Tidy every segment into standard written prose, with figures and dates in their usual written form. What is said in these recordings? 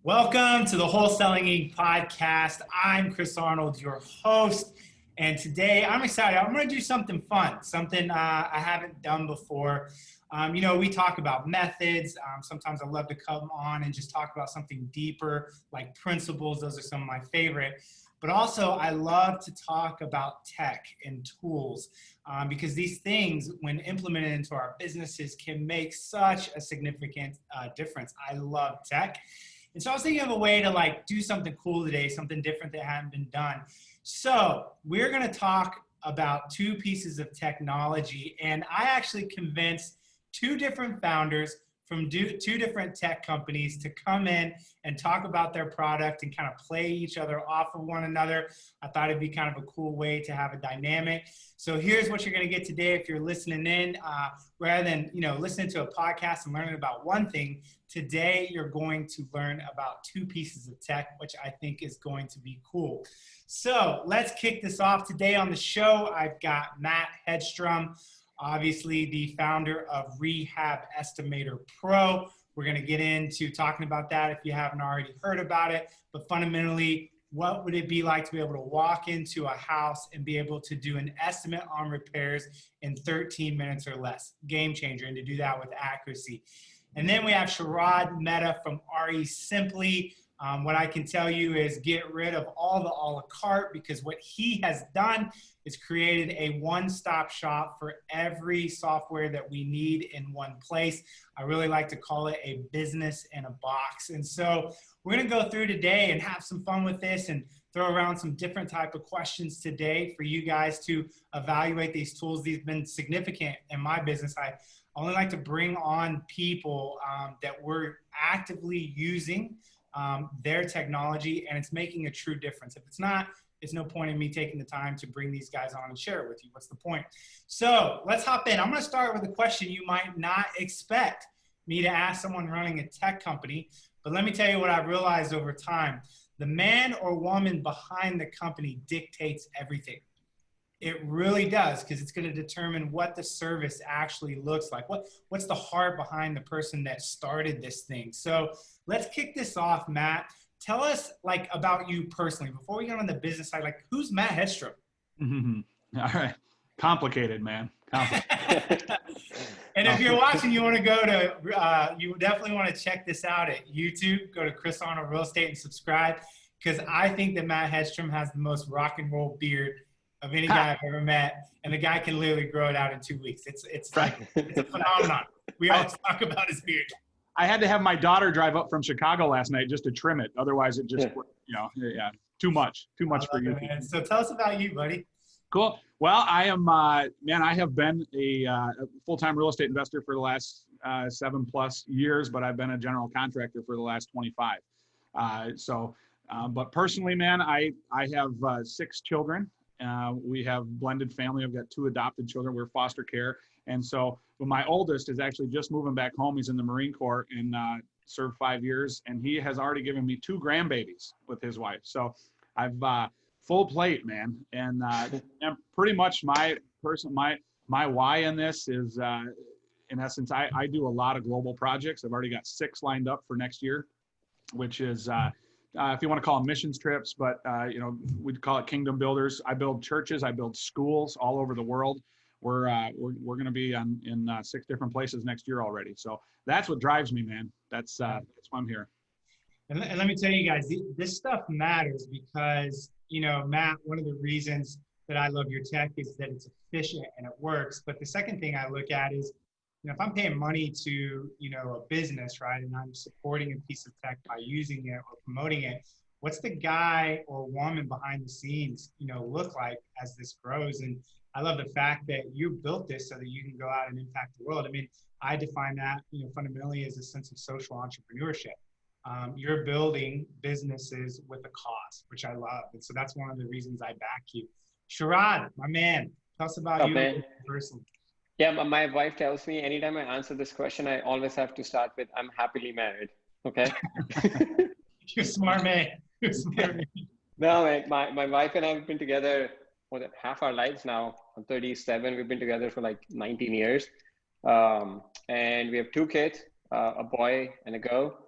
Welcome to the Wholesaling Inc. podcast. I'm Chris Arnold, your host. And today I'm excited. I'm going to do something fun, something I haven't done before. We talk about methods. Sometimes I love to come on and just talk about something deeper, like principles. Those are some of my favorite. But also I love to talk about tech and tools because these things, when implemented into our businesses, can make such a significant difference. I love tech. And so I was thinking of a way to do something cool today, something different that hadn't been done. So we're going to talk about two pieces of technology. And I actually convinced two different founders from two different tech companies to come in and talk about their product and kind of play each other off of one another. I thought it'd be kind of a cool way to have a dynamic. So here's what you're going to get today if you're listening in. Rather than listening to a podcast and learning about one thing, today you're going to learn about two pieces of tech, which I think is going to be cool. So let's kick this off. Today on the show, I've got Matt Hedstrom, obviously the founder of Rehab Estimator Pro. We're going to get into talking about that if you haven't already heard about it. But fundamentally, what would it be like to be able to walk into a house and be able to do an estimate on repairs in 13 minutes or less? Game changer, and to do that with accuracy. And then we have Sharad Mehta from RE Simply. What I can tell you is get rid of all the a la carte, because what he has done is created a one-stop shop for every software that we need in one place. I really like to call it a business in a box. And so we're going to go through today and have some fun with this and throw around some different type of questions today for you guys to evaluate these tools. These have been significant in my business. I only like to bring on people that we're actively using their technology, and it's making a true difference. If it's not, it's no point in me taking the time to bring these guys on and share it with you. What's the point? So let's hop in. I'm going to start with a question you might not expect me to ask someone running a tech company, but let me tell you what I've realized over time. The man or woman behind the company dictates everything. It really does, because it's going to determine what the service actually looks like. What's the heart behind the person that started this thing? So let's kick this off, Matt. Tell us about you personally. Before we get on the business side, who's Matt Hedstrom? Mm-hmm. All right. Complicated, man. Complicated. And if you're watching, you want to go to, you definitely want to check this out at YouTube. Go to Chris Arnold Real Estate and subscribe, because I think that Matt Hedstrom has the most rock and roll beard of any guy I've ever met, and the guy can literally grow it out in 2 weeks. It's a phenomenon. We always talk about his beard. I had to have my daughter drive up from Chicago last night just to trim it. Otherwise, it just, too much for you. Man. So tell us about you, buddy. Cool. Well, I am, I have been a full-time real estate investor for the last 7+ years, but I've been a general contractor for the last 25. But personally, man, I have 6 children. We have blended family. I've got 2 adopted children. We're foster care. And so my oldest is actually just moving back home. He's in the Marine Corps and served 5 years. And he has already given me 2 grandbabies with his wife. So I've full plate, man. And pretty much my why in this is, in essence, I do a lot of global projects. I've already got 6 lined up for next year, which is if you want to call them missions trips, but we'd call it kingdom builders. I build churches, I build schools all over the world. We're going to be in 6 different places next year already. So that's what drives me, man. That's why I'm here. And let me tell you guys, this stuff matters because, Matt, one of the reasons that I love your tech is that it's efficient and it works. But the second thing I look at is, if I'm paying money to, a business, right, and I'm supporting a piece of tech by using it or promoting it, what's the guy or woman behind the scenes, look like as this grows? And I love the fact that you built this so that you can go out and impact the world. I mean, I define that, fundamentally as a sense of social entrepreneurship. You're building businesses with a cause, which I love. And so that's one of the reasons I back you. Sharad, my man, tell us about you personally. Yeah, my wife tells me anytime I answer this question, I always have to start with, I'm happily married. Okay. You're a smart man. You're a smart man. No, man, my wife and I have been together more than half our lives now. I'm 37. We've been together for 19 years. And we have 2 kids, a boy and a girl.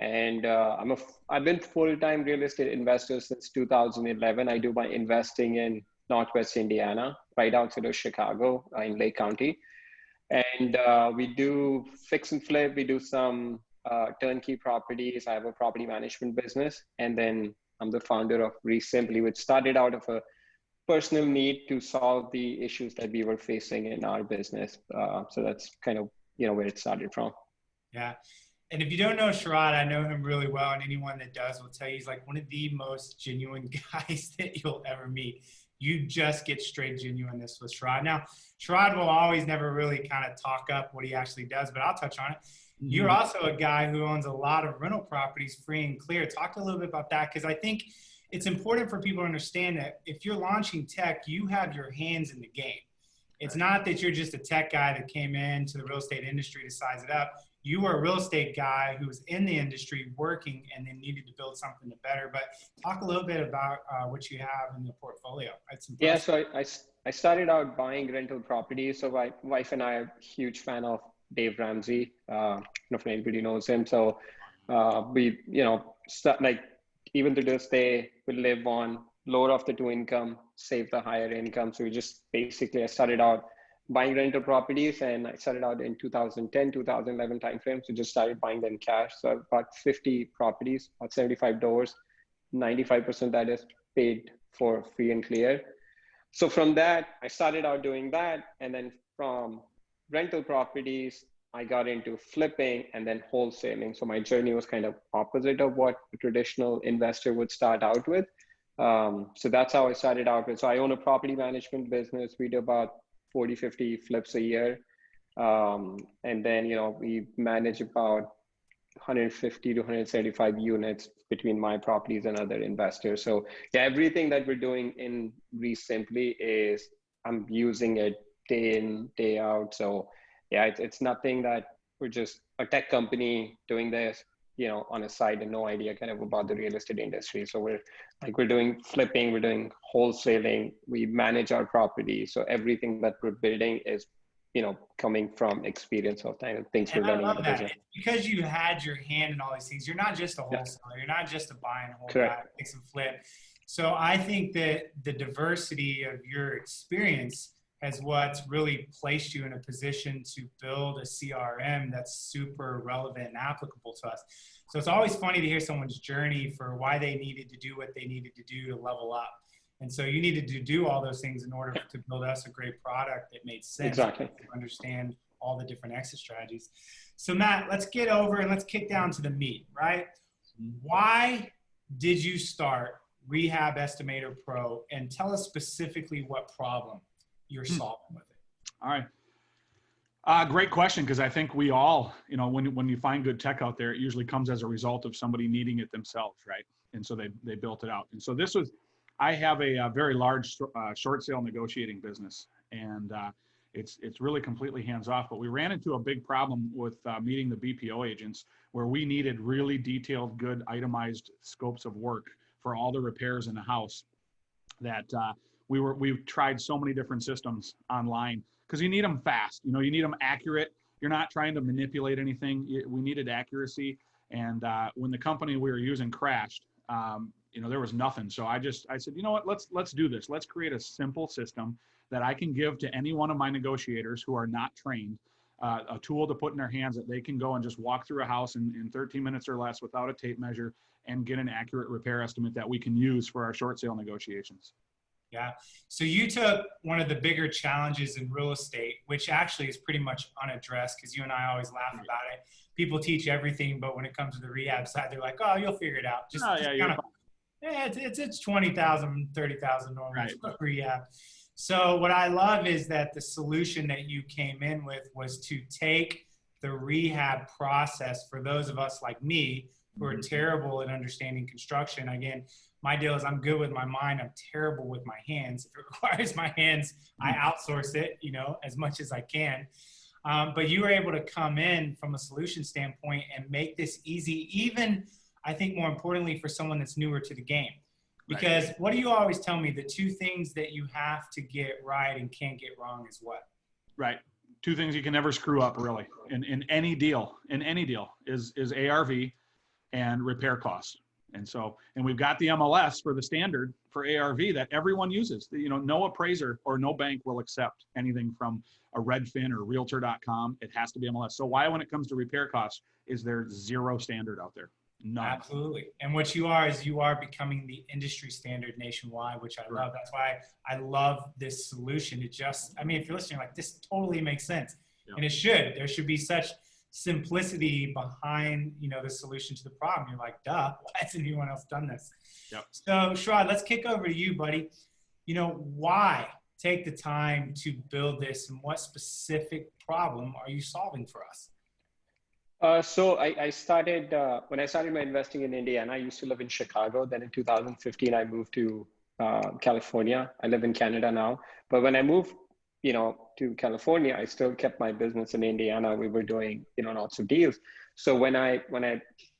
And I've been full-time real estate investor since 2011. I do my investing in Northwest Indiana, right outside of Chicago, in Lake County. And we do fix and flip. We do some turnkey properties. I have a property management business. And then I'm the founder of Resimply, which started out of a personal need to solve the issues that we were facing in our business. So that's kind of, where it started from. Yeah. And if you don't know Sharad, I know him really well, and anyone that does will tell you he's like one of the most genuine guys that you'll ever meet. You just get straight genuineness with Sharad. Now, Sharad will always never really kind of talk up what he actually does, but I'll touch on it. Mm-hmm. You're also a guy who owns a lot of rental properties free and clear. Talk a little bit about that, because I think it's important for people to understand that if you're launching tech, you have your hands in the game. It's not that you're just a tech guy that came into the real estate industry to size it up. You were a real estate guy who was in the industry working and then needed to build something to better. But talk a little bit about what you have in the portfolio. Yeah, so I started out buying rental properties. So my wife and I are a huge fan of Dave Ramsey. If anybody knows him. So we, even to this day, we live on lower of the two income, save the higher income. So I started out buying rental properties, and I started out in 2010, 2011 timeframe. So just started buying them cash. So I've bought 50 properties, about 75 doors, 95% that is paid for free and clear. So from that, I started out doing that. And then from rental properties, I got into flipping and then wholesaling. So my journey was kind of opposite of what a traditional investor would start out with. So that's how I started out with. So I own a property management business. We do about 40, 50 flips a year. And then, we manage about 150 to 175 units between my properties and other investors. So yeah, everything that we're doing in Resimply is I'm using it day in, day out. So yeah, it's nothing that we're just a tech company doing this, on a side and no idea kind of about the real estate industry. So we're doing flipping, we're doing wholesaling, we manage our property. So everything that we're building is, coming from experience of kind of things we're learning in the business. Because you had your hand in all these things, you're not just a wholesaler, you're not just a buy and hold guy, fix and flip. So I think that the diversity of your experience has what's really placed you in a position to build a CRM that's super relevant and applicable to us. So it's always funny to hear someone's journey for why they needed to do what they needed to do to level up. And so you needed to do all those things in order to build us a great product that made sense. Exactly. To understand all the different exit strategies. So Matt, let's get over and let's kick down to the meat, right? Why did you start Rehab Estimator Pro, and tell us specifically what problem you're solving with it? All right. Great question, because I think we all, when you find good tech out there, it usually comes as a result of somebody needing it themselves, right? And so they built it out. And so I have a very large short sale negotiating business, and it's really completely hands off. But we ran into a big problem with meeting the BPO agents, where we needed really detailed, good, itemized scopes of work for all the repairs in the house that we've tried so many different systems online, because you need them fast. You need them accurate. You're not trying to manipulate anything. We needed accuracy. And when the company we were using crashed, there was nothing. So I said, you know what, let's do this. Let's create a simple system that I can give to any one of my negotiators who are not trained, a tool to put in their hands that they can go and just walk through a house in 13 minutes or less without a tape measure and get an accurate repair estimate that we can use for our short sale negotiations. Yeah. So you took one of the bigger challenges in real estate, which actually is pretty much unaddressed, because you and I always laugh about it. People teach everything, but when it comes to the rehab side, they're like, oh, you'll figure it out. It's 20,000, 30,000 normally, right, for rehab. So what I love is that the solution that you came in with was to take the rehab process for those of us like me who are terrible at understanding construction. Again, my deal is I'm good with my mind. I'm terrible with my hands. If it requires my hands, I outsource it, as much as I can. But you were able to come in from a solution standpoint and make this easy, even I think more importantly for someone that's newer to the game. Because what do you always tell me? The two things that you have to get right and can't get wrong is what? Right. Two things you can never screw up, really, in any deal. In any deal is ARV, and repair costs. And so, and we've got the MLS for the standard for ARV that everyone uses. You know, no appraiser or no bank will accept anything from a Redfin or Realtor.com. It has to be MLS. So why, when it comes to repair costs, is there zero standard out there? None. Absolutely. And what you are is you are becoming the industry standard nationwide, which I love. That's why I love this solution. It just, I mean, if you're listening, like, this totally makes sense. Yep. And it should. There should be such simplicity behind, you know, the solution to the problem. You're like, duh, why hasn't anyone else done this? Yep. So Sharad, let's kick over to you, buddy. You know, why take the time to build this, and what specific problem are you solving for us? So I started, when I started my investing in Indiana, I used to live in Chicago. Then in 2015, I moved to California. I live in Canada now. But when I moved, you know, to California, I still kept my business in Indiana. We were doing, you know, lots of deals. So when I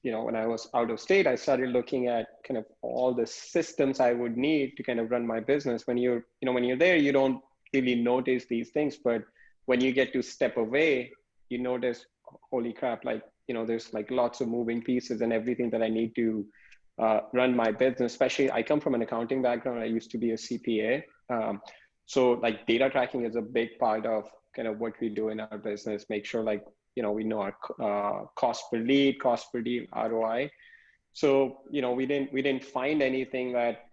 was out of state, I started looking at kind of all the systems I would need to kind of run my business. When you're there, you don't really notice these things. But when you get to step away, you notice, holy crap, like, you know, there's like lots of moving pieces and everything that I need to run my business. Especially, I come from an accounting background. I used to be a CPA. So like data tracking is a big part of kind of what we do in our business. Make sure, like, you know, we know our cost per lead, cost per deal, ROI. So, you know, we didn't find anything that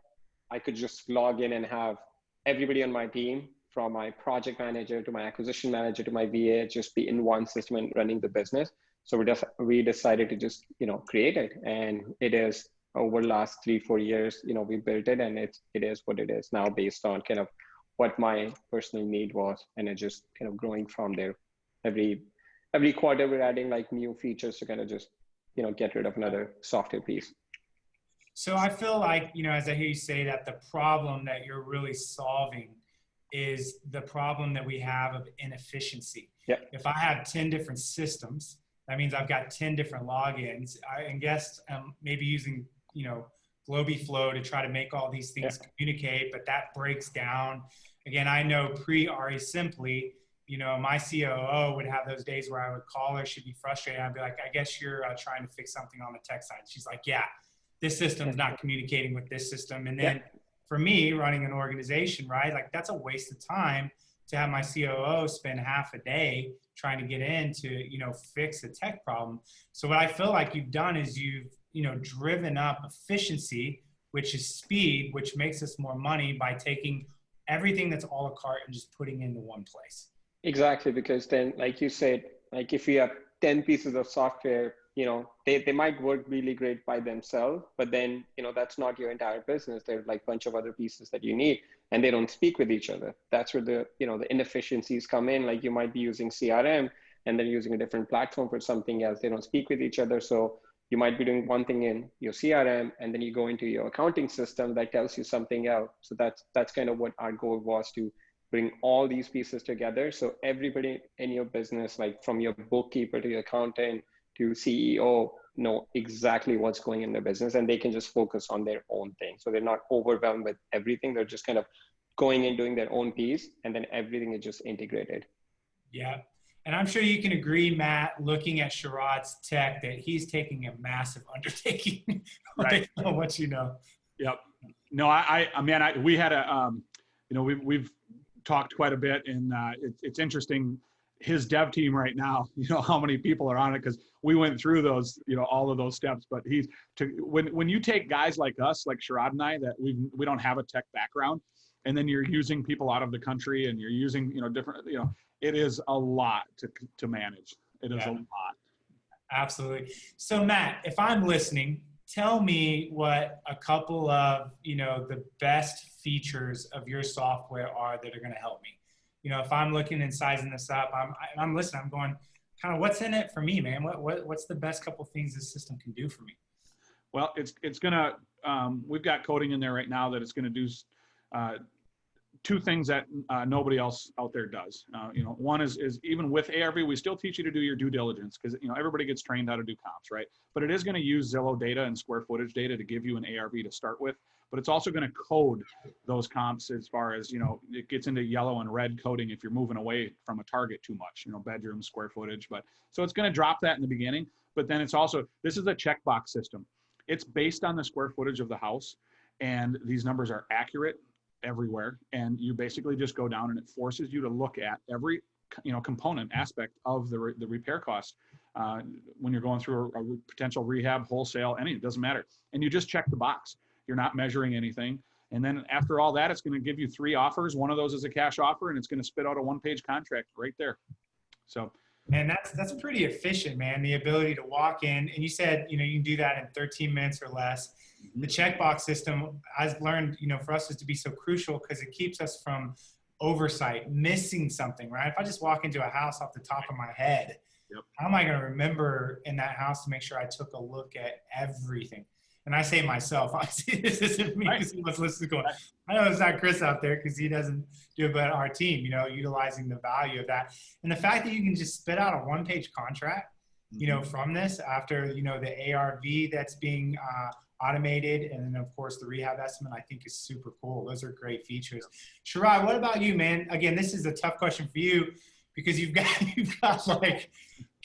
I could just log in and have everybody on my team, from my project manager to my acquisition manager to my VA, just be in one system and running the business. So we decided to just, you know, create it. And it is, over the last 3-4 years, you know, we built it, and it is what it is now, based on kind of what my personal need was. And it just kind of growing from there. Every quarter, we're adding like new features to kind of just, you know, get rid of another software piece. So I feel like, you know, as I hear you say that, the problem that you're really solving is the problem that we have of inefficiency. Yep. If I have 10 different systems, that means I've got 10 different logins. I guess maybe using, you know, GlobiFlow to try to make all these things communicate, but that breaks down. Again, I know pre-RE Simply, you know, my COO would have those days where I would call her, she'd be frustrated. I'd be like, I guess you're trying to fix something on the tech side. She's like, yeah, this system's not communicating with this system. And then for me, running an organization, right, like, that's a waste of time to have my COO spend half a day trying to get in to, you know, fix a tech problem. So what I feel like you've done is you've, you know, driven up efficiency, which is speed, which makes us more money by taking everything that's a la carte and just putting it into one place. Exactly, because then, like you said, like if you have 10 pieces of software, you know, they might work really great by themselves, but then, you know, that's not your entire business. There's like a bunch of other pieces that you need, and they don't speak with each other. That's where the, you know, the inefficiencies come in. Like, you might be using CRM and then using a different platform for something else. They don't speak with each other. So you might be doing one thing in your CRM, and then you go into your accounting system that tells you something else. So that's kind of what our goal was, to bring all these pieces together. So everybody in your business, like from your bookkeeper to your accountant to CEO, know exactly what's going in their business, and they can just focus on their own thing. So they're not overwhelmed with everything. They're just kind of going and doing their own piece, and then everything is just integrated. Yeah. And I'm sure you can agree, Matt, looking at Sharad's tech, that he's taking a massive undertaking. Right. On what you know. Yep. No, I mean, we had a, you know, we've talked quite a bit, and it's interesting. His dev team right now, you know, how many people are on it, because we went through those, you know, all of those steps. But when you take guys like us, like Sharad and I, that we don't have a tech background, and then you're using people out of the country, and you're using, you know, different, you know, it is a lot to manage. It is a lot. Absolutely. So Matt, if I'm listening, tell me what a couple of, you know, the best features of your software are that are going to help me. You know, if I'm looking and sizing this up, I'm listening, I'm going, kind of, what's in it for me, man? What's the best couple of things this system can do for me? Well, it's gonna, we've got coding in there right now that it's gonna do two things that nobody else out there does. You know, one is even with ARV, we still teach you to do your due diligence, because, you know, everybody gets trained how to do comps, right? But it is going to use Zillow data and square footage data to give you an ARV to start with. But it's also going to code those comps, as far as, you know, it gets into yellow and red coding if you're moving away from a target too much, you know, bedroom, square footage. But so it's going to drop that in the beginning. but then it's also, this is a checkbox system. It's based on the square footage of the house, and these numbers are accurate everywhere. And you basically just go down and it forces you to look at every, component aspect of the repair cost when you're going through a potential rehab, wholesale, it doesn't matter. And you just check the box. You're not measuring anything. And then after all that, it's going to give you 3 offers. One of those is a cash offer, and it's going to spit out a 1-page contract right there. So, and that's pretty efficient, man. The ability to walk in, and you said, you can do that in 13 minutes or less. The checkbox system, I've learned, for us is to be so crucial because it keeps us from oversight, missing something, right? If I just walk into a house off the top of my head, how am I going to remember in that house to make sure I took a look at everything? And I say myself, I see this isn't me because he was listening going, I know it's not Chris out there because he doesn't do it, but our team, utilizing the value of that. And the fact that you can just spit out a 1-page contract, from this after, the ARV that's being automated. And then of course the rehab estimate, I think is super cool. Those are great features. Sharif, what about you, man? Again, this is a tough question for you because you've got like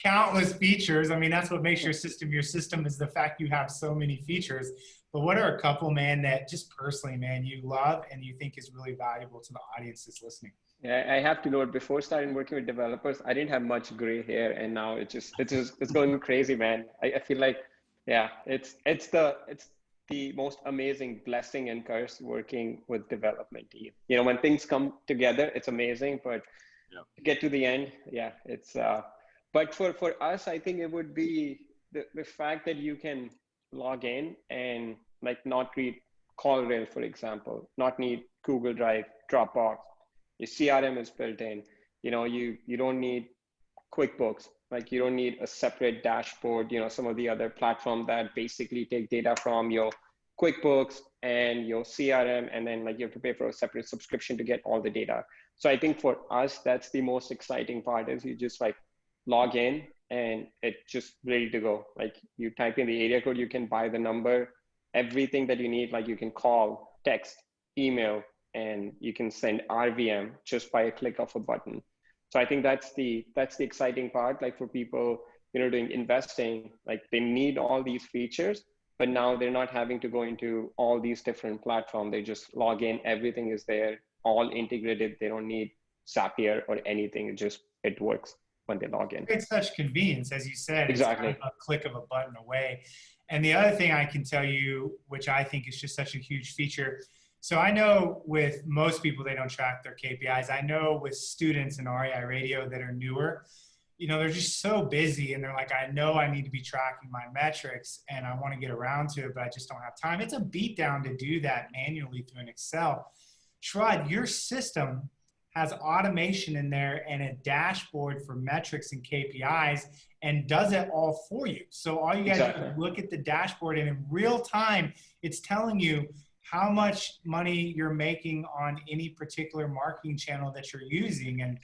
countless features. I mean, that's what makes your system is the fact you have so many features. But what are a couple, man, that just personally, man, you love and you think is really valuable to the audience that's listening? Yeah, I have to note, before starting working with developers, I didn't have much gray hair, and now it's going crazy, man. I feel like, yeah, it's the most amazing blessing and curse working with development team. When things come together, it's amazing, but to get to the end, yeah, it's but for us, I think it would be the fact that you can log in and like not need CallRail, for example, not need Google Drive, Dropbox. Your CRM is built in. You don't need QuickBooks. Like you don't need a separate dashboard. Some of the other platforms that basically take data from your QuickBooks and your CRM, and then like you have to pay for a separate subscription to get all the data. So I think for us, that's the most exciting part, is you just like log in and it's just ready to go. Like you type in the area code, you can buy the number, everything that you need. Like you can call, text, email, and you can send RVM just by a click of a button. So I think that's the exciting part. Like for people, doing investing, like they need all these features, but now they're not having to go into all these different platforms. They just log in, everything is there, all integrated. They don't need Zapier or anything. It works when they log in. It's such convenience, as you said. Exactly. It's kind of a click of a button away. And the other thing I can tell you, which I think is just such a huge feature. So I know with most people, they don't track their KPIs. I know with students in REI radio that are newer, they're just so busy and they're like, I know I need to be tracking my metrics and I want to get around to it, but I just don't have time. It's a beatdown to do that manually through an Excel. Sharif, your system has automation in there and a dashboard for metrics and KPIs and does it all for you. So all you got to do is look at the dashboard and in real time, it's telling you how much money you're making on any particular marketing channel that you're using, and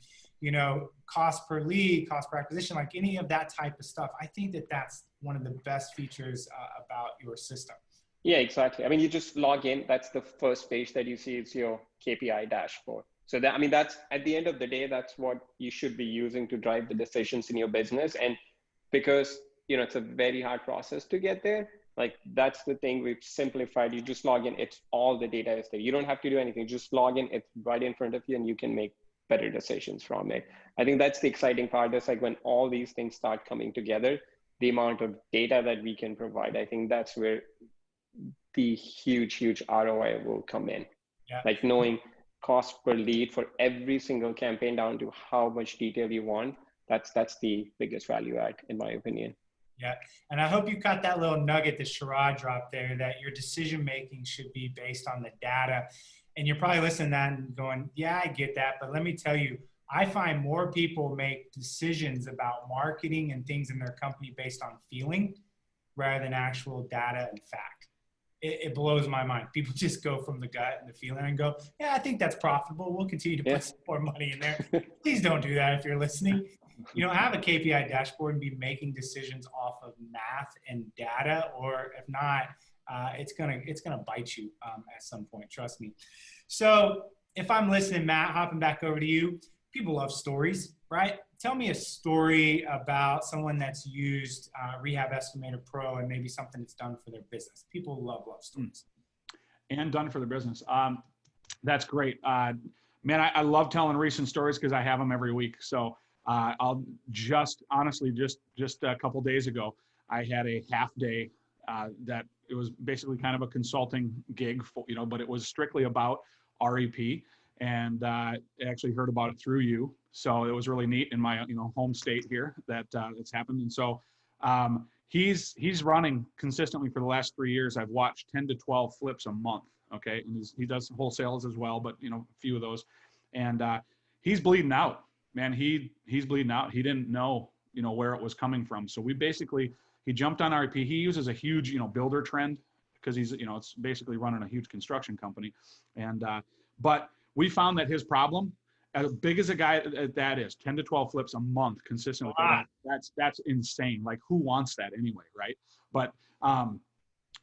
cost per lead, cost per acquisition, like any of that type of stuff. I think that that's one of the best features about your system. Yeah, exactly. I mean, you just log in. That's the first page that you see. It's your KPI dashboard. So that's at the end of the day, that's what you should be using to drive the decisions in your business. And because, it's a very hard process to get there. Like that's the thing we've simplified. You just log in. It's all the data is there. You don't have to do anything. Just log in. It's right in front of you and you can make better decisions from it. I think that's the exciting part. It's like when all these things start coming together, the amount of data that we can provide, I think that's where the huge ROI will come in. Yeah. Like knowing cost per lead for every single campaign down to how much detail you want. That's the biggest value add, in my opinion. Yeah. And I hope you caught that little nugget that Sharif dropped there, that your decision-making should be based on the data. And you're probably listening to that and going, yeah, I get that. But let me tell you, I find more people make decisions about marketing and things in their company based on feeling rather than actual data and fact. It blows my mind. People just go from the gut and the feeling and go, yeah, I think that's profitable. We'll continue to put some more money in there. Please don't do that if you're listening. Have a KPI dashboard and be making decisions off of math and data, or if not, it's gonna bite you at some point. Trust me. So if I'm listening, Matt, hopping back over to you, people love stories, right? Tell me a story about someone that's used Rehab Estimator Pro and maybe something that's done for their business. People love stories. And done for their business. That's great. Man, I love telling recent stories because I have them every week. So I'll honestly, just a couple days ago, I had a half day that it was basically kind of a consulting gig, but it was strictly about REP. And I actually heard about it through you. So it was really neat in my home state here that it's happened. And so he's running consistently for the last 3 years. I've watched 10 to 12 flips a month. Okay. And he does wholesales as well, but a few of those. And he's bleeding out, man. He's bleeding out. He didn't know, where it was coming from. So he jumped on REP. He uses a huge, builder trend because he's, it's basically running a huge construction company. And, but we found that his problem, as big as a guy that is, 10 to 12 flips a month consistently, that's insane. Like, who wants that anyway, right? But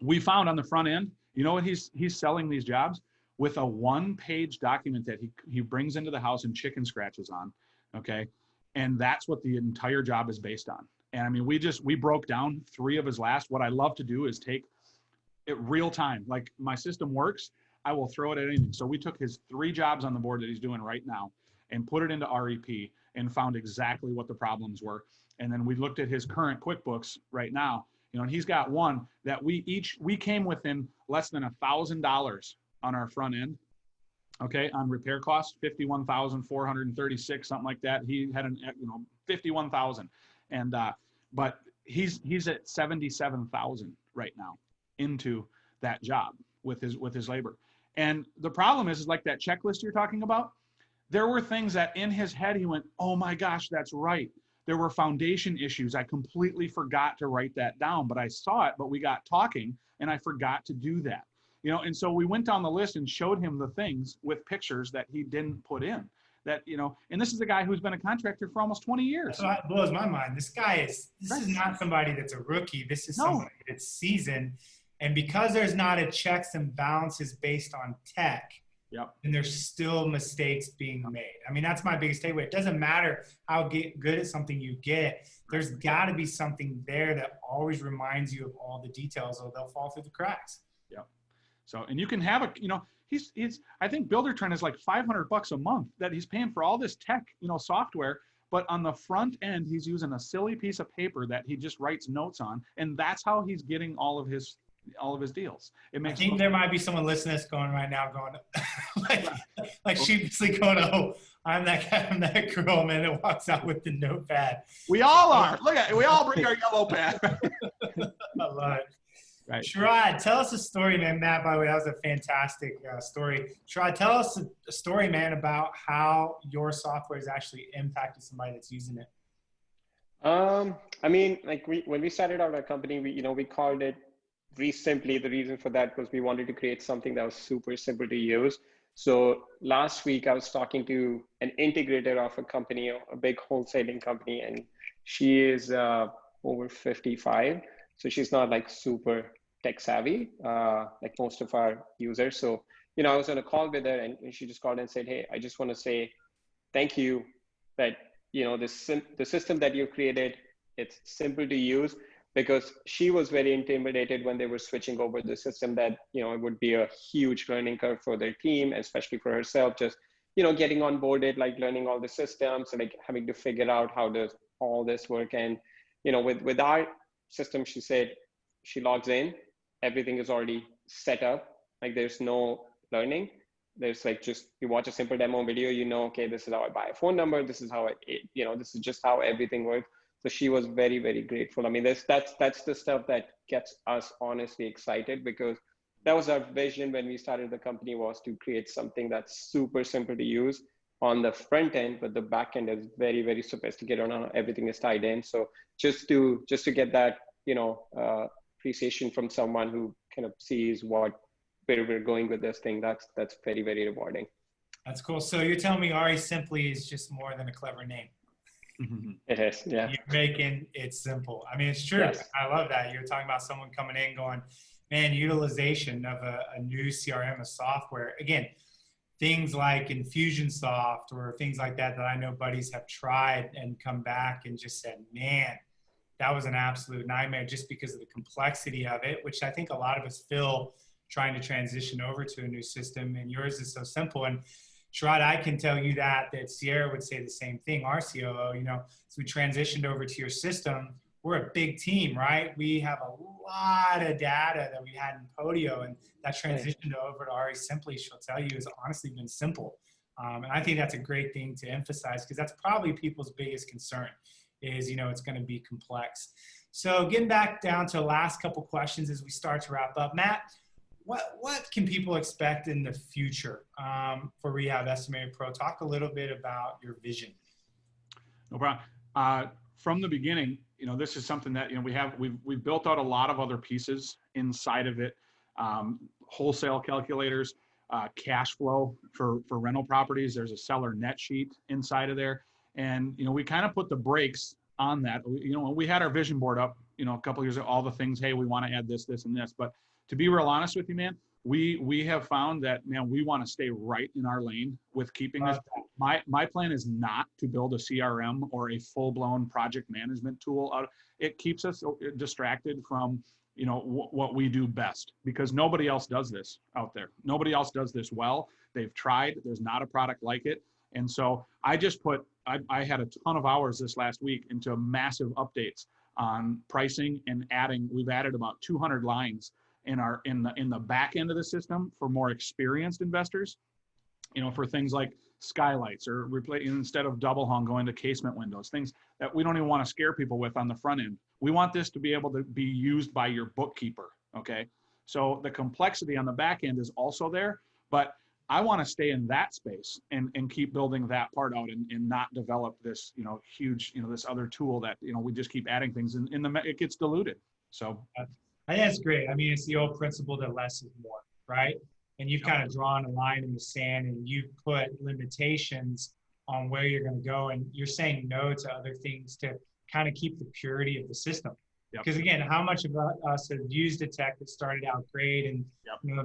we found on the front end, what he's selling these jobs with a 1-page document that he brings into the house and chicken scratches on, okay? And that's what the entire job is based on. And I mean, we broke down 3 of his last. What I love to do is take it real time. Like, my system works, I will throw it at anything. So we took his 3 jobs on the board that he's doing right now and put it into REP and found exactly what the problems were. And then we looked at his current QuickBooks right now, and he's got one that we came within less than $1,000 on our front end. Okay. On repair costs, 51,436, something like that. He had 51,000. And, but he's at 77,000 right now into that job with his labor. And the problem is like that checklist you're talking about, there were things that in his head, he went, oh my gosh, that's right. There were foundation issues. I completely forgot to write that down, but I saw it, but we got talking and I forgot to do that. And so we went down the list and showed him the things with pictures that he didn't put in that, and this is a guy who's been a contractor for almost 20 years. That blows my mind. This is not somebody that's a rookie. This is somebody that's seasoned. And because there's not a checks and balances based on tech, and there's still mistakes being made. I mean, that's my biggest takeaway. It doesn't matter how good at something you get. There's got to be something there that always reminds you of all the details, or they'll fall through the cracks. Yeah. So, and you can have he's I think Buildertrend is like $500 a month that he's paying for all this tech, software. But on the front end, he's using a silly piece of paper that he just writes notes on, and that's how he's getting all of his deals. I think there might be someone listening to this going right now going like sheepishly going, oh, I'm that guy, I'm that girl, man, that walks out with the notepad. We all are. Look at it. We all bring our yellow pad. I love it. Right. Sharad, tell us a story, man. Matt, by the way, that was a fantastic story. Sharad, tell us a story, man, about how your software has actually impacted somebody that's using it. I mean, like when we started out our company, we called it Simply. The reason for that was we wanted to create something that was super simple to use. So last week I was talking to an integrator of a company, a big wholesaling company, and she is over 55. So she's not like super tech savvy, like most of our users. So, I was on a call with her and she just called and said, hey, I just want to say thank you that, the system that you created, it's simple to use. Because she was very intimidated when they were switching over the system that, it would be a huge learning curve for their team, especially for herself, just, getting onboarded, like learning all the systems and like having to figure out how does all this work. And, with our system, she said she logs in, everything is already set up. Like there's no learning. There's like just, you watch a simple demo video, okay, this is how I buy a phone number. This is how this is just how everything works. So she was very, very grateful. I mean, that's the stuff that gets us honestly excited, because that was our vision when we started the company, was to create something that's super simple to use on the front end, but the back end is very, very sophisticated on how everything is tied in. So just to get that, appreciation from someone who kind of sees where we're going with this thing, that's very, very rewarding. That's cool. So you're telling me RE Simply is just more than a clever name. It is, yeah. You're making it simple. I mean, it's true. Yes. I love that. You're talking about someone coming in going, man, utilization of a new CRM, a software. Again, things like Infusionsoft or things like that I know buddies have tried and come back and just said, man, that was an absolute nightmare just because of the complexity of it, which I think a lot of us feel trying to transition over to a new system. And yours is so simple. And Sharad, I can tell you that Sierra would say the same thing, our COO, as we transitioned over to your system, we're a big team, right? We have a lot of data that we had in Podio, and that transition over to Ari Simply, she'll tell you, has honestly been simple. And I think that's a great thing to emphasize because that's probably people's biggest concern is, it's going to be complex. So getting back down to the last couple questions as we start to wrap up, Matt, what can people expect in the future for Rehab Estimator Pro? Talk a little bit about your vision. No problem. From the beginning, this is something that we've built out a lot of other pieces inside of it. Wholesale calculators, cash flow for rental properties. There's a seller net sheet inside of there, and we kind of put the brakes on that. We had our vision board up, a couple of years ago, all the things. Hey, we want to add this, this, and this, but to be real honest with you, man, we have found that, man, we want to stay right in our lane with keeping this. My plan is not to build a CRM or a full-blown project management tool. It keeps us distracted from, what we do best, because nobody else does this out there. Nobody else does this well. They've tried. There's not a product like it. And so I had a ton of hours this last week into massive updates on pricing and we've added about 200 lines in the back end of the system for more experienced investors, for things like skylights or instead of double hung going to casement windows, things that we don't even want to scare people with on the front end. We want this to be able to be used by your bookkeeper. Okay. So the complexity on the back end is also there, but I want to stay in that space and keep building that part out and not develop this, huge, this other tool that, we just keep adding things and it gets diluted. So I think that's great. I mean, it's the old principle that less is more, right? And you've kind of drawn a line in the sand and you've put limitations on where you're going to go. And you're saying no to other things to kind of keep the purity of the system. Because again, how much of us have used a tech that started out great and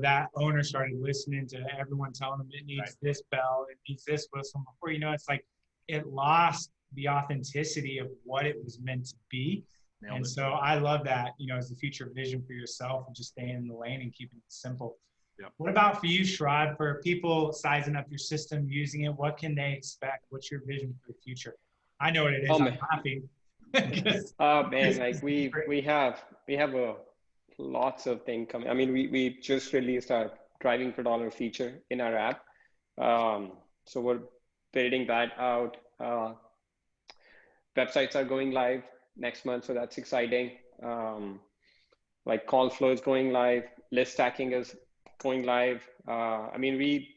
that owner started listening to everyone telling them it needs this bell, it needs this whistle. Before it's like it lost the authenticity of what it was meant to be. And so I love that, as the future vision for yourself and just staying in the lane and keeping it simple. What about for you, Sharad, for people sizing up your system, using it, what can they expect? What's your vision for the future? I know what it is. I'm laughing. Oh man, like we have lots of things coming. I mean, we just released our driving per dollar feature in our app. So we're building that out. Websites are going live next month, so that's exciting. Like call flow is going live, list stacking is going live. I mean,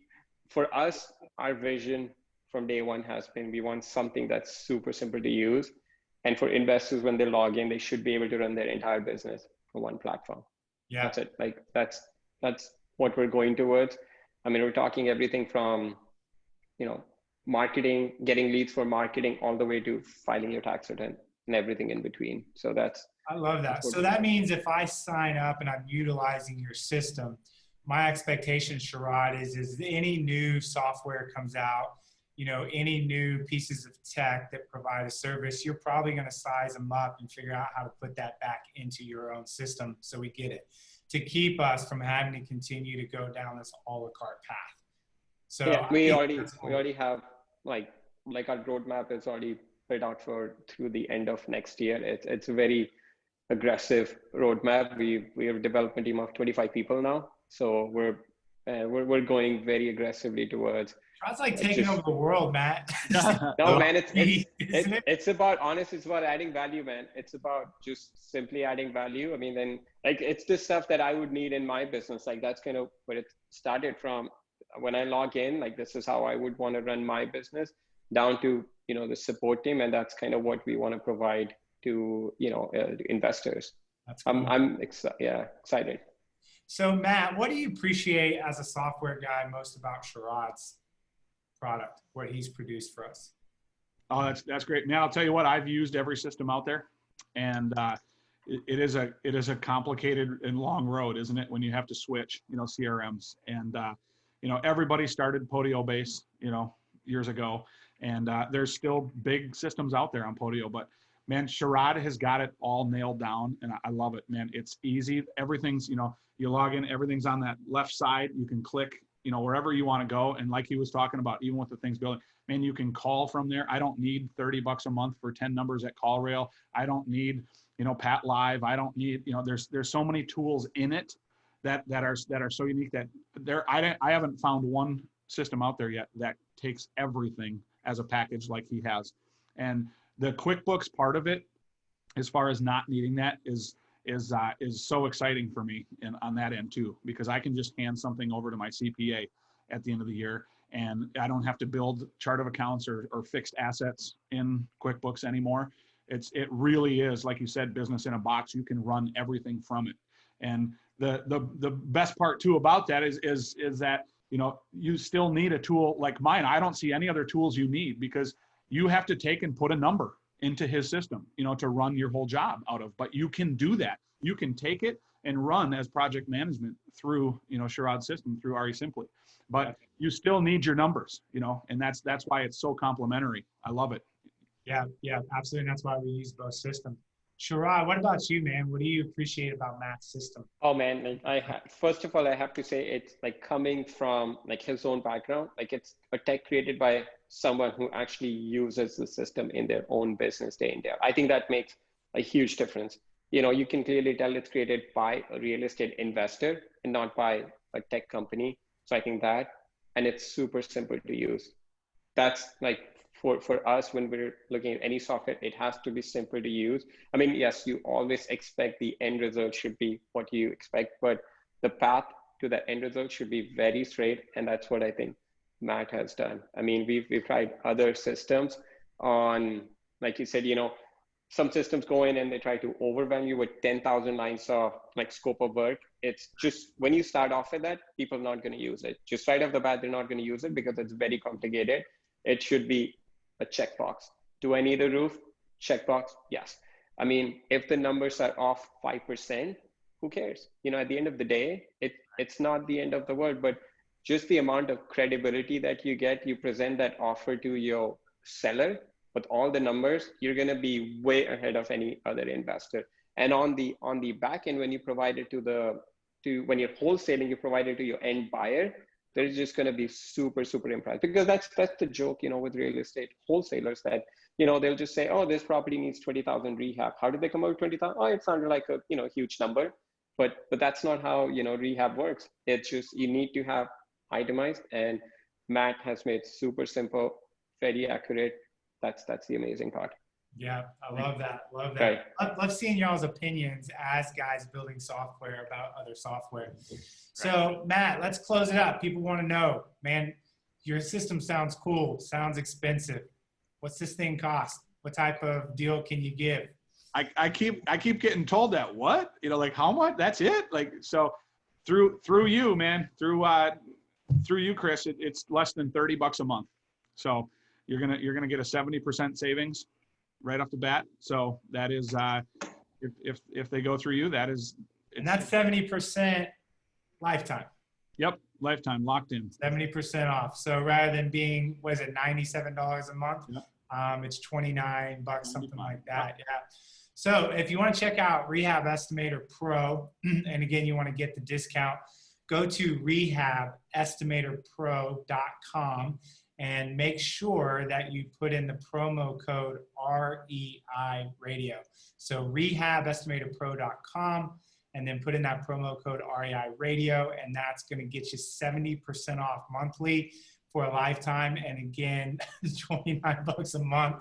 for us, our vision from day one has been we want something that's super simple to use. And for investors, when they log in, they should be able to run their entire business from one platform. Yeah, that's it. Like that's what we're going towards. I mean, we're talking everything from, marketing, getting leads for marketing, all the way to filing your tax return and everything in between. So I love that. So that means if I sign up and I'm utilizing your system, my expectation, Sharad, is any new software comes out, any new pieces of tech that provide a service, you're probably going to size them up and figure out how to put that back into your own system so we get it, to keep us from having to continue to go down this a la carte path. So yeah, we already have like our roadmap is already put out through the end of next year. It's a very aggressive roadmap. We have a development team of 25 people now, so we're going very aggressively towards. That's like taking over the world, Matt. No, man, it's about honestly, it's about adding value, man. It's about just simply adding value. I mean, then like it's the stuff that I would need in my business. Like that's kind of where it started from. When I log in, like this is how I would want to run my business, down to the support team, and that's kind of what we want to provide to investors. That's cool. I'm excited. So Matt, what do you appreciate as a software guy most about Sharad's product, what he's produced for us? Oh, that's great, man. I'll tell you what, I've used every system out there, and it is a complicated and long road, isn't it? When you have to switch, CRMs, and everybody started Podio base, years ago, and there's still big systems out there on Podio, but man, Sharad has got it all nailed down, and I love it, man. It's easy. Everything's, you log in, everything's on that left side. You can click, wherever you want to go. And like he was talking about, even with the things building, man, you can call from there. I don't need $30 a month for 10 numbers at CallRail. I don't need, Pat Live. I don't need, there's so many tools in it that are so unique that I haven't found one system out there yet that takes everything as a package like he has. And the QuickBooks part of it, as far as not needing that, is so exciting for me and on that end too, because I can just hand something over to my CPA at the end of the year, and I don't have to build chart of accounts or fixed assets in QuickBooks anymore. It really is, like you said, business in a box. You can run everything from it. And the best part too about that is that, you still need a tool like mine. I don't see any other tools you need, because you have to take and put a number into his system, to run your whole job out of. But you can do that. You can take it and run as project management through, Sharad's system, through RE Simply. But you still need your numbers, and that's why it's so complimentary. I love it. Yeah, absolutely. And that's why we use both systems. Sharad, what about you, man? What do you appreciate about Matt's system? Oh man, first of all, I have to say it's like coming from like his own background, like it's a tech created by someone who actually uses the system in their own business day in day out. I think that makes a huge difference. You can clearly tell it's created by a real estate investor and not by a tech company. So I think that, and it's super simple to use. That's like, for us, when we're looking at any software, it has to be simple to use. I mean, yes, you always expect the end result should be what you expect, but the path to the end result should be very straight. And that's what I think Matt has done. I mean, we've tried other systems on, like you said, some systems go in and they try to overwhelm you with 10,000 lines of like scope of work. It's just, when you start off with that, people are not going to use it. Just right off the bat, they're not going to use it because it's very complicated. It should be a checkbox. Do I need a roof? Checkbox, yes. I mean, if the numbers are off 5%, who cares? At the end of the day, it's not the end of the world, but just the amount of credibility that you get, you present that offer to your seller with all the numbers, you're going to be way ahead of any other investor. And on the back end, when you provide it when you're wholesaling, you provide it to your end buyer, they're just going to be super, super impressed, because that's the joke, with real estate wholesalers, that, they'll just say, oh, this property needs 20,000 rehab. How did they come out with 20,000? Oh, it sounded like a, huge number, but that's not how, rehab works. It's just, you need to have itemized, and Matt has made super simple, very accurate. That's the amazing part. Yeah, I love that. Right. Love seeing y'all's opinions as guys building software about other software. So Matt, let's close it up. People want to know, man, your system sounds cool, sounds expensive. What's this thing cost? What type of deal can you give? I keep getting told that. What? Like how much? That's it? Like, so through you, man, through you, Chris, it's less than $30 a month. So you're gonna get a 70% savings right off the bat. So that is, if they go through you, that is. And that's 70% lifetime. Yep, lifetime, locked in. 70% off. So rather than being, what is it, $97 a month? Yep. It's $29, something like that. Yep. Yeah. So if you want to check out Rehab Estimator Pro, and again, you want to get the discount, go to rehabestimatorpro.com and make sure that you put in the promo code REI Radio. So rehabestimatorpro.com, and then put in that promo code REI Radio, and that's going to get you 70% off monthly for a lifetime. And again, $29 a month.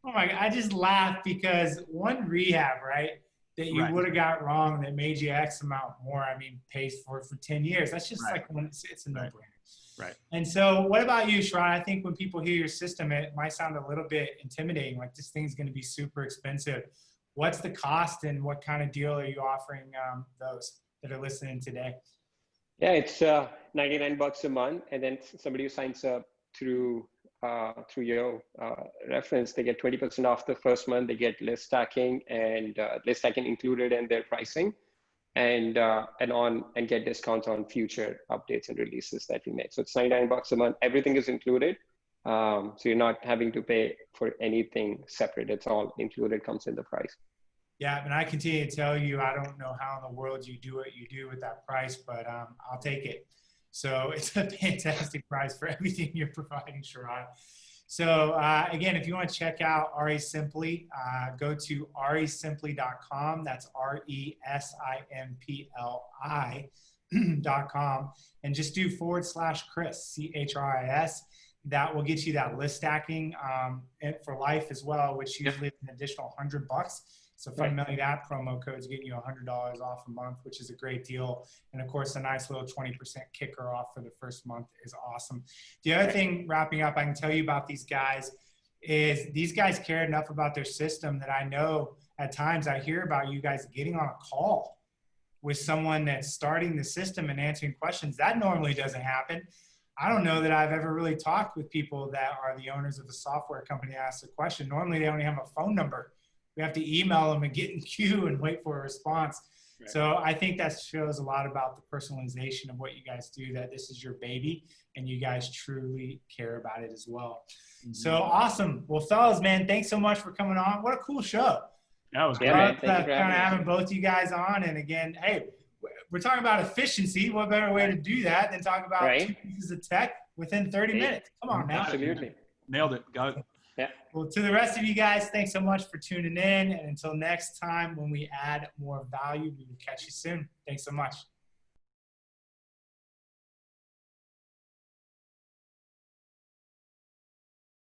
Oh my God, I just laughed because one rehab, right, that you would have got wrong that made you X amount more, I mean, pays for 10 years. That's just like when it's a no-brainer. Right. And so what about you, Sharad? I think when people hear your system, it might sound a little bit intimidating, like this thing's going to be super expensive. What's the cost, and what kind of deal are you offering those that are listening today? Yeah, it's $99 a month, and then somebody who signs up through your reference, they get 20% off the first month. They get list stacking, and list stacking included in their pricing. and get discounts on future updates and releases that we make. So it's $99 a month. Everything is included. So you're not having to pay for anything separate. It's all included, comes in the price. Yeah, and I continue to tell you, I don't know how in the world you do what you do with that price, but I'll take it. So it's a fantastic price for everything you're providing, Sharif. So again, if you want to check out RE Simply, go to resimply.com. That's RESIMPLI.com, and just do /Chris, CHRIS. That will get you that list stacking for life as well, which usually is an additional $100. So fundamentally, that promo code is getting you $100 off a month, which is a great deal. And of course, a nice little 20% kicker off for the first month is awesome. The other thing, wrapping up, I can tell you about these guys is these guys care enough about their system that I know at times I hear about you guys getting on a call with someone that's starting the system and answering questions. That normally doesn't happen. I don't know that I've ever really talked with people that are the owners of a software company that asks a question. Normally, they only have a phone number. We have to email them and get in queue and wait for a response. Right. So I think that shows a lot about the personalization of what you guys do, that this is your baby and you guys truly care about it as well. Mm-hmm. So awesome. Well, fellas, man, thanks so much for coming on. What a cool show. That was great. Kind of having both you guys on. And again, hey, we're talking about efficiency. What better way to do that than talk about two pieces of tech within 30 minutes? Come on, man. Absolutely. Nailed it. Got it. Yeah. Well, to the rest of you guys, thanks so much for tuning in. And until next time, when we add more value, we will catch you soon. Thanks so much.